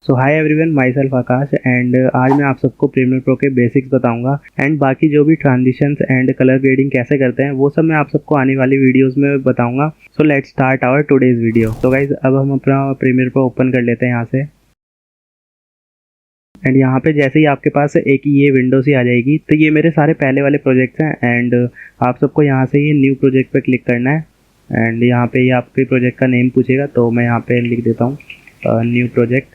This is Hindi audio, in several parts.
So hi everyone, my self Akash and आज मैं आप सबको प्रीमियर प्रो के बेसिक्स बताऊंगा एंड बाकी जो भी ट्रांजिशंस एंड कलर ग्रेडिंग कैसे करते हैं वो सब मैं आप सबको आने वाली वीडियोस में बताऊंगा। So let's start our today's video. तो गाइज अब हम अपना प्रीमियर प्रो ओपन कर लेते हैं यहाँ से एंड यहाँ पे जैसे ही आपके पास एक ये विंडो सी आ जाएगी तो ये मेरे सारे पहले वाले प्रोजेक्ट्स हैं एंड आप सबको यहाँ से ये न्यू प्रोजेक्ट पे क्लिक करना है एंड यहाँ पे ये आपके प्रोजेक्ट का नेम पूछेगा तो मैं यहाँ पे लिख देता हूँ न्यू प्रोजेक्ट।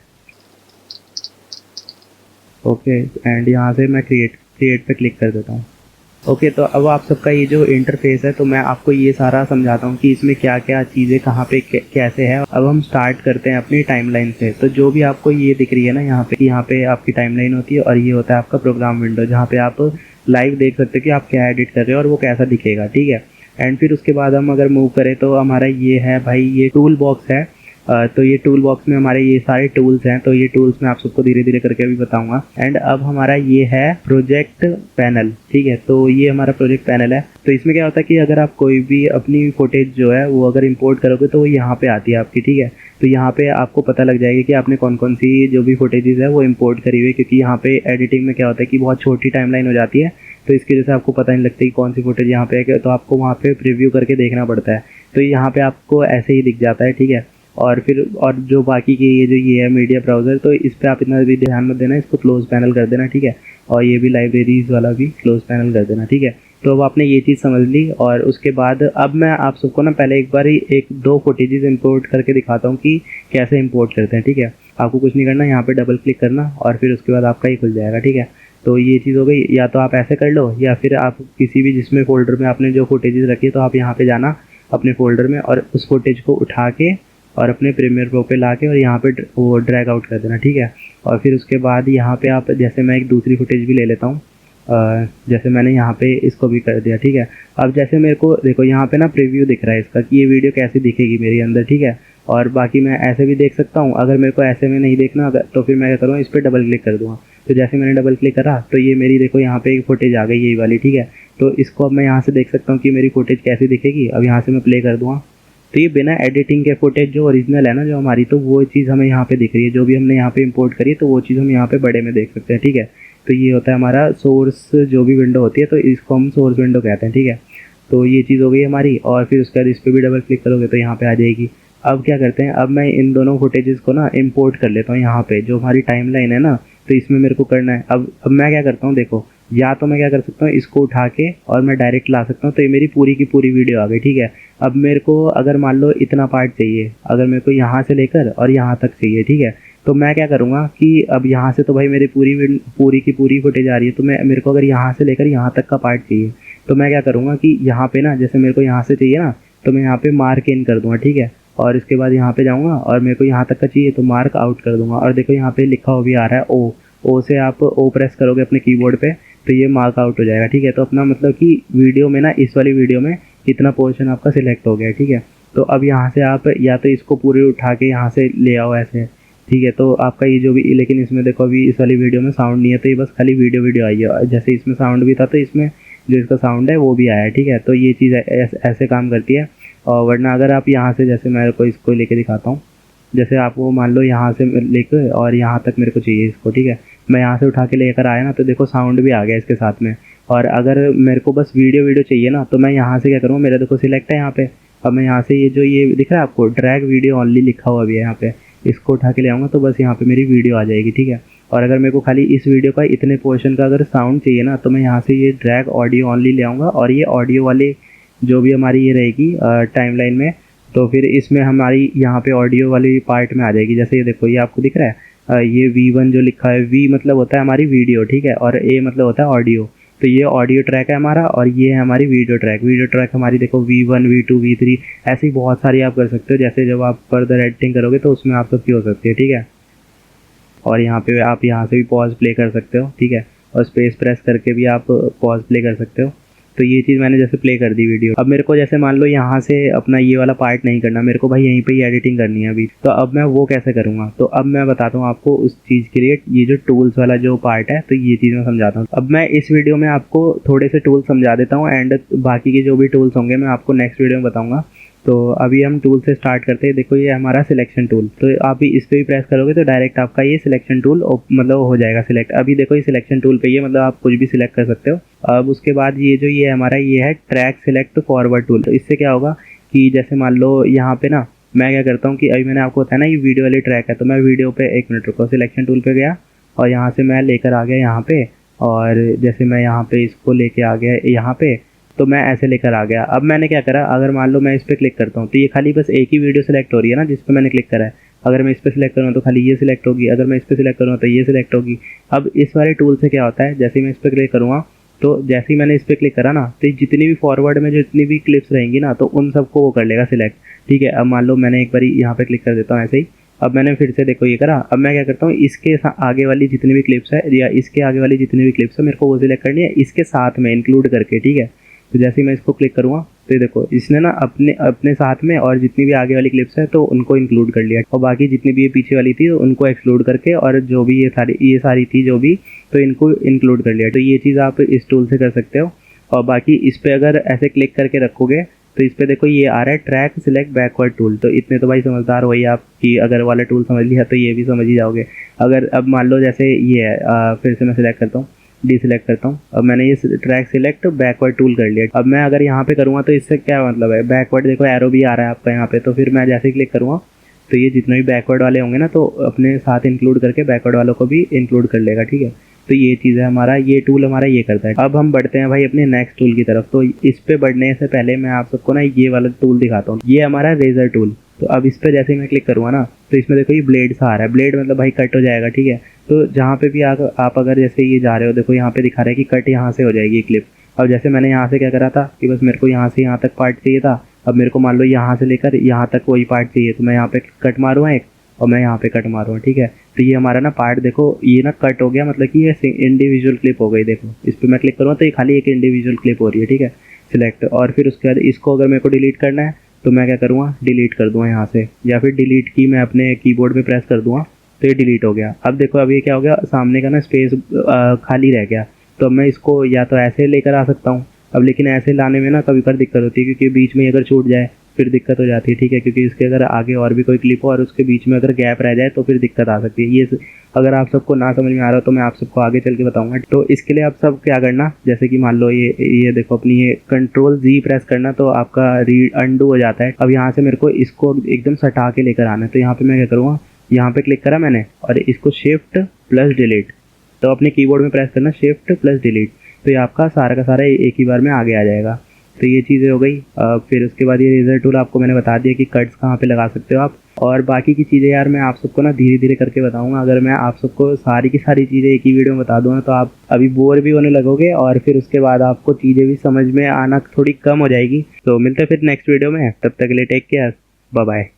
ओके एंड यहाँ से मैं क्रिएट पे क्लिक कर देता हूँ। ओके तो अब आप सबका ये जो इंटरफेस है तो मैं आपको ये सारा समझाता हूँ कि इसमें क्या क्या चीज़ें कहाँ पे कैसे है। अब हम स्टार्ट करते हैं अपनी टाइमलाइन से। तो जो भी आपको ये दिख रही है ना यहाँ पे आपकी टाइमलाइन होती है और ये होता है आपका प्रोग्राम विंडो जहाँ पे आप लाइव देख सकते हो कि आप क्या एडिट कर रहे हो और वो कैसा दिखेगा, ठीक है। एंड फिर उसके बाद हम अगर मूव करें तो हमारा ये है भाई ये टूल बॉक्स है। तो ये टूल बॉक्स में हमारे ये सारे टूल्स हैं, तो ये टूल्स मैं आप सबको धीरे धीरे करके अभी बताऊंगा। एंड अब हमारा ये है प्रोजेक्ट पैनल, ठीक है। तो ये हमारा प्रोजेक्ट पैनल है। तो इसमें क्या होता है कि अगर आप कोई भी अपनी फुटेज जो है वो अगर इंपोर्ट करोगे तो वो यहाँ पे आती है आपकी, ठीक है। तो यहाँ पे आपको पता लग जाएगा कि आपने कौन कौन सी जो भी फुटेजेस है वो इंपोर्ट करी हुई है, क्योंकि यहाँ पे एडिटिंग में क्या होता है कि बहुत छोटी टाइमलाइन हो जाती है तो इसकी वजह से आपको पता नहीं लगता कि कौन सी फुटेज यहाँ पे है, तो आपको वहाँ पे प्रीव्यू करके देखना पड़ता है। तो यहाँ पे आपको ऐसे ही दिख जाता है, ठीक है। और जो बाकी के ये है मीडिया ब्राउज़र, तो इस पर आप इतना भी ध्यान मत देना, इसको क्लोज पैनल कर देना, ठीक है। और ये भी लाइब्रेरीज वाला भी क्लोज पैनल कर देना, ठीक है। तो अब आपने ये चीज़ समझ ली और उसके बाद अब मैं आप सबको ना पहले एक बार ही एक दो फुटेजेस इंपोर्ट करके दिखाता हूँ कि कैसे इंपोर्ट करते हैं, ठीक है। आपको कुछ नहीं करना, यहाँ पे डबल क्लिक करना और फिर उसके बाद आपका ही खुल जाएगा, ठीक है। तो ये चीज़ हो गई। या तो आप ऐसे कर लो या फिर आप किसी भी जिसमें फोल्डर में आपने जो फुटेजेस रखी है तो आप यहाँ पे जाना अपने फोल्डर में और उस फुटेज को उठा के और अपने प्रीमियर प्रो पे ला के और यहाँ पे वो ड्रैग आउट कर देना, ठीक है। और फिर उसके बाद यहाँ पे आप जैसे मैं एक दूसरी फुटेज भी ले लेता हूँ, जैसे मैंने यहाँ पे इसको भी कर दिया, ठीक है। अब जैसे मेरे को देखो यहाँ पे ना प्रीव्यू दिख रहा है इसका कि ये वीडियो कैसी दिखेगी मेरे अंदर, ठीक है। और बाकी मैं ऐसे भी देख सकता हूँ। अगर मेरे को ऐसे में नहीं देखना तो फिर मैं क्या करूँगा, इस पर डबल क्लिक कर दूँगा। तो जैसे मैंने डबल क्लिक करा तो ये मेरी देखो यहाँ पे एक फुटेज आ गई यही वाली, ठीक है। तो इसको अब मैं यहाँ से देख सकता हूँ कि मेरी फुटेज कैसी दिखेगी। अब यहाँ से मैं प्ले कर दूँगा तो ये बिना एडिटिंग के फुटेज जो ओरिजिनल है ना जो हमारी, तो वो चीज़ हमें यहाँ पे दिख रही है। जो भी हमने यहाँ पे इंपोर्ट करी तो वो चीज़ हम यहाँ पे बड़े में देख सकते हैं, ठीक है। तो ये होता है हमारा सोर्स जो भी विंडो होती है, तो इसको हम सोर्स विंडो कहते हैं, ठीक है। तो ये चीज़ हो गई हमारी। और फिर उसके बाद इस पर भी डबल क्लिक करोगे तो यहाँ पे आ जाएगी। अब क्या करते हैं, अब मैं इन दोनों फुटेजेस को ना इम्पोर्ट कर लेता हूँ यहाँ पे जो हमारी टाइमलाइन है ना, तो इसमें मेरे को करना है। अब मैं क्या करता हूँ, देखो या तो मैं क्या कर सकता हूँ, इसको उठा के और मैं डायरेक्ट ला सकता हूँ तो ये मेरी पूरी की पूरी वीडियो आ गई, ठीक है। अब मेरे को अगर मान लो इतना पार्ट चाहिए, अगर मेरे को यहाँ से लेकर और यहाँ तक चाहिए, ठीक है। तो मैं क्या करूँगा कि अब यहाँ से तो भाई मेरी पूरी की पूरी फुटेज आ रही है, तो मेरे को अगर यहाँ से लेकर यहाँ तक का पार्ट चाहिए तो मैं क्या करूँगा कि यहाँ पे ना जैसे मेरे को यहाँ से चाहिए ना तो मैं यहाँ पे मार्क इन कर दूँगा, ठीक है। और इसके बाद यहाँ पे जाऊँगा और मेरे को यहाँ तक का चाहिए तो मार्क आउट कर दूँगा। और देखो यहाँ पे लिखा हुआ भी आ रहा है ओ से आप ओ प्रेस करोगे अपने कीबोर्ड पे तो ये मार्क आउट हो जाएगा, ठीक है। तो अपना मतलब कि वीडियो में ना इस वाली वीडियो में इतना पोर्शन आपका सिलेक्ट हो गया, ठीक है। तो अब यहाँ से आप या तो इसको पूरे उठा के यहाँ से ले आओ ऐसे, ठीक है। तो आपका ये जो भी, लेकिन इसमें देखो अभी इस वाली वीडियो में साउंड नहीं है तो ये बस खाली वीडियो आई है। जैसे इसमें साउंड भी था तो इसमें जो इसका साउंड है वो भी आया है, ठीक है। तो ये चीज़ ऐसे काम करती है। और वरना अगर आप यहाँ से जैसे मैं को इसको लेके दिखाता हूँ, जैसे आपको मान लो यहाँ से लेकर और यहाँ तक मेरे को चाहिए इसको, ठीक है। मैं यहाँ से उठा के लेकर आया ना तो देखो साउंड भी आ गया इसके साथ में। और अगर मेरे को बस वीडियो चाहिए ना तो मैं यहाँ से क्या करूँगा, मेरा देखो सिलेक्ट है यहाँ पे। अब मैं यहाँ से ये जो ये दिख रहा है आपको ड्रैग वीडियो ऑनली लिखा हुआ भी है यहाँ पे, इसको उठा के ले आऊँगा तो बस यहाँ पे मेरी वीडियो आ जाएगी, ठीक है। और अगर मेरे को खाली इस वीडियो का इतने पोर्शन का अगर साउंड चाहिए ना तो मैं यहाँ से ये ड्रैग ऑडियो ऑनली ले आऊँगा और ये ऑडियो वाले जो भी हमारी ये रहेगी टाइमलाइन में, तो फिर इसमें हमारी यहाँ पे ऑडियो वाली पार्ट में आ जाएगी। जैसे ये देखो ये आपको दिख रहा है ये V1 जो लिखा है, V मतलब होता है हमारी वीडियो, ठीक है। और A मतलब होता है ऑडियो। तो ये ऑडियो ट्रैक है हमारा और ये है हमारी वीडियो ट्रैक हमारी देखो V1 V2 V3 ऐसी बहुत सारी आप कर सकते हो। जैसे जब आप फर्दर एडिटिंग करोगे तो उसमें आप सबकी हो सकती है, ठीक है। और यहाँ पे आप यहाँ से भी पॉज प्ले कर सकते हो, ठीक है। और स्पेस प्रेस करके भी आप पॉज प्ले कर सकते हो। तो ये चीज़ मैंने जैसे प्ले कर दी वीडियो। अब मेरे को जैसे मान लो यहाँ से अपना ये वाला पार्ट नहीं करना, मेरे को भाई यहीं पे ही एडिटिंग करनी है अभी, तो अब मैं वो कैसे करूँगा। तो अब मैं बताता हूँ आपको उस चीज़ के लिए, ये जो टूल्स वाला जो पार्ट है तो ये चीज़ मैं समझाता हूँ। अब मैं इस वीडियो में आपको थोड़े से टूल्स समझा देता हूँ एंड बाकी के जो भी टूल्स होंगे मैं आपको नेक्स्ट वीडियो में बताऊँगा। तो अभी हम टूल से स्टार्ट करते हैं। देखो ये हमारा सिलेक्शन टूल, तो आप भी इस पर भी प्रेस करोगे तो डायरेक्ट आपका ये सिलेक्शन टूल मतलब हो जाएगा सिलेक्ट। अभी देखो ये सिलेक्शन टूल पे ये मतलब आप कुछ भी सिलेक्ट कर सकते हो। अब उसके बाद ये जो ये हमारा ये है ट्रैक सिलेक्ट फॉरवर्ड टूल। तो इससे क्या होगा कि जैसे मान लो यहाँ पे ना मैं क्या करता हूँ कि अभी मैंने आपको बताया ना ये वीडियो वाली ट्रैक है, तो मैं वीडियो पे 1 मिनट रुको, सिलेक्शन टूल पे गया और यहाँ से मैं लेकर आ गया यहाँ पे, और जैसे मैं यहाँ पे इसको लेके आ गया यहाँ पे, तो मैं ऐसे लेकर आ गया। अब मैंने क्या करा, अगर मान लो मैं इस पर क्लिक करता हूँ तो ये खाली बस एक ही वीडियो सेलेक्ट हो रही है ना जिस पर मैंने क्लिक करा है। अगर मैं इस पर सिलेक्ट करूँ तो खाली ये सिलेक्ट होगी, अगर मैं इस पर सिलेक्ट करूँ तो ये सिलेक्ट होगी। अब इस वाले टूल से क्या होता है, जैसे ही मैं इस पर क्लिक करूँगा तो जैसे ही मैंने इस पर क्लिक करा ना तो जितनी भी फॉरवर्ड में जितनी भी क्लिप्स रहेंगी ना तो उन सबको वो कर लेगा सिलेक्ट। ठीक है, अब मान लो मैंने एक बार यहाँ पे क्लिक कर देता हूँ ऐसे ही। अब मैंने फिर से देखो ये करा, अब मैं क्या करता हूँ इसके आगे वाली जितनी भी क्लिप्स है या इसके आगे वाली जितनी भी क्लिप्स है मेरे को वो सिलेक्ट करनी है इसके साथ में इंक्लूड करके। ठीक है, तो जैसे ही मैं इसको क्लिक करूँगा तो देखो इसने ना अपने अपने साथ में और जितनी भी आगे वाली क्लिप्स है तो उनको इंक्लूड कर लिया, और बाकी जितनी भी ये पीछे वाली थी तो उनको एक्सक्लूड करके, और जो भी ये सारी थी जो भी, तो इनको इंक्लूड कर लिया। तो ये चीज़ आप इस टूल से कर सकते हो। और बाकी इस पर अगर ऐसे क्लिक करके रखोगे तो इस पर देखो ये आ रहा है ट्रैक सिलेक्ट बैकवर्ड टूल। तो इतने तो भाई समझदार वही आप कि अगर वाला टूल समझ लिया तो ये भी समझ ही जाओगे। अगर अब मान लो जैसे ये है, फिर से मैं सिलेक्ट करता हूँ, डिसलेक्ट करता हूँ। अब मैंने ये ट्रैक सिलेक्ट बैकवर्ड टूल कर लिया। अब मैं अगर यहाँ पे करूँगा तो इससे क्या मतलब है, बैकवर्ड देखो एरो भी आ रहा है आपका यहाँ पे, तो फिर मैं जैसे क्लिक करूँगा तो ये जितने भी बैकवर्ड वाले होंगे ना तो अपने साथ इंक्लूड करके बैकवर्ड वालों को भी इंक्लूड कर लेगा। ठीक है, तो ये चीज़ है हमारा, ये टूल हमारा ये करता है। अब हम बढ़ते हैं भाई अपने नेक्स्ट टूल की तरफ। तो इस पे बढ़ने से पहले मैं आप सबको ना ये वाला टूल दिखाता हूँ, ये हमारा रेजर टूल। तो अब इस पे जैसे ही मैं क्लिक करूँगा ना तो इसमें देखो ये ब्लेड सा आ रहा है, ब्लेड मतलब भाई कट हो जाएगा। ठीक है, तो जहाँ पे भी आप अगर जैसे ये जा रहे हो देखो यहाँ पे दिखा रहा है कि कट यहाँ से हो जाएगी क्लिप। अब जैसे मैंने यहाँ से क्या करा था कि बस मेरे को यहाँ से यहाँ तक पार्ट चाहिए था, अब मेरे को मान लो यहाँ से लेकर यहाँ तक वही पार्ट चाहिए, तो मैं यहाँ पे कट मारूँगा एक और मैं यहाँ पे कट मारूँगा। ठीक है, तो ये हमारा ना पार्ट देखो ये ना कट हो गया, मतलब कि ये इंडिविजुअल क्लिप हो गई। देखो इस पर मैं क्लिक करूँगा तो ये खाली एक इंडिविजुअल क्लिप हो रही है। ठीक है, सिलेक्ट, और फिर उसके बाद इसको अगर मेरे को डिलीट करना है तो मैं क्या करूँगा, डिलीट कर दूँगा यहाँ से, या फिर डिलीट की मैं अपने कीबोर्ड में प्रेस कर दूँगा तो ये डिलीट हो गया। अब देखो अभी क्या हो गया, सामने का ना स्पेस खाली रह गया। तो मैं इसको या तो ऐसे लेकर आ सकता हूँ, अब लेकिन ऐसे लाने में ना कभी कभी दिक्कत होती है क्योंकि बीच में अगर छूट जाए फिर दिक्कत हो जाती है। ठीक है, क्योंकि इसके अगर आगे और भी कोई क्लिप हो और उसके बीच में अगर गैप रह जाए तो फिर दिक्कत आ सकती है। ये अगर आप सबको ना समझ में आ रहा हो तो मैं आप सबको आगे चल के बताऊंगा। तो इसके लिए आप सब क्या करना, जैसे कि मान लो ये देखो अपनी ये Ctrl+Z प्रेस करना तो आपका अंडू हो जाता है। अब यहाँ से मेरे को इसको एकदम सटा के लेकर आना है, तो यहाँ पे मैं क्या करूँगा, यहाँ पे क्लिक करा मैंने और इसको Shift+Delete, तो अपने कीबोर्ड में प्रेस करना Shift+Delete, तो ये आपका सारा का सारा एक ही बार में आगे आ जाएगा। तो ये चीज़ें हो गई। फिर उसके बाद ये रेजर टूल आपको मैंने बता दिया कि कट्स कहाँ पे लगा सकते हो आप, और बाकी की चीज़ें यार मैं आप सबको ना धीरे धीरे करके बताऊंगा। अगर मैं आप सबको सारी की सारी चीज़ें एक ही वीडियो में बता दूंगा तो आप अभी बोर भी होने लगोगे और फिर उसके बाद आपको चीज़ें भी समझ में आना थोड़ी कम हो जाएगी। तो मिलते हैं फिर नेक्स्ट वीडियो में, तब तक के लिए टेक केयर, बाय बाय।